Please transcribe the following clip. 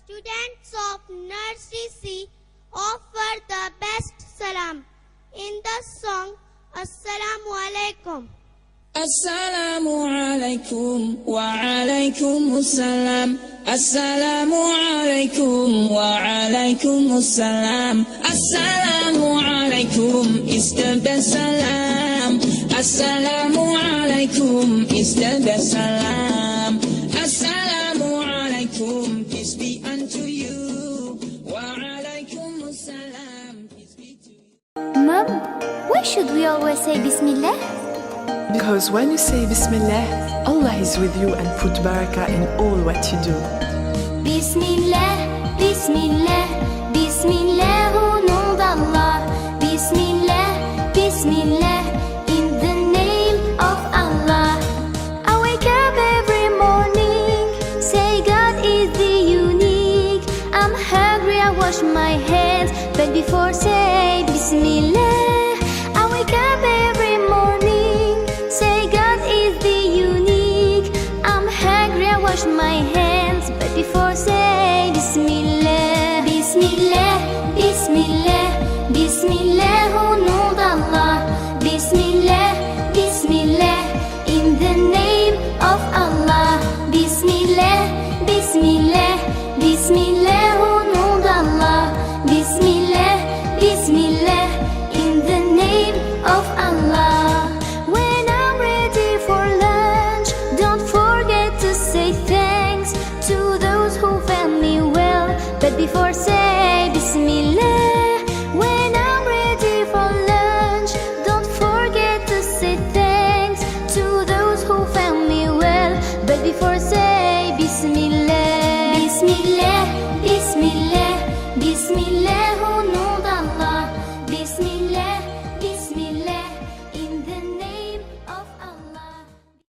Students of Nursery C offer the best salam in the song Assalamu alaikum. Assalamu alaikum wa alaikumussalam. Assalamu alaikum wa alaikumussalam. Assalamu alaikum is the best salam. Assalamu alaikum is the best salam. Assalamu alaikum, peace be unto you. Wa alaikumussalam, peace be to you. Mom, why should we always say Bismillah? Because when you say Bismillah, Allah is with you and put barakah in all what you do. Bismillah, Bismillah, Bismillah, au nom d'Allah. Bismillah, Bismillah, in the name of Allah. I wake up every morning, say God is the unique. I'm hungry, I wash my hands, but before say Bismillah. I wake up every morning, say God is the unique. I'm hungry, I wash my hands, but before say Bismillah. Bismillah, Bismillah, Bismillah, au nom d'Allah. Bismillah, Bismillah, in the name of Allah. Bismillah, Bismillah, Bismillah, au nom d'Allah. Bismillah, Bismillah, in the name of Allah. When I'm ready for lunch, don't forget to say thanks to those who fed me well, but before say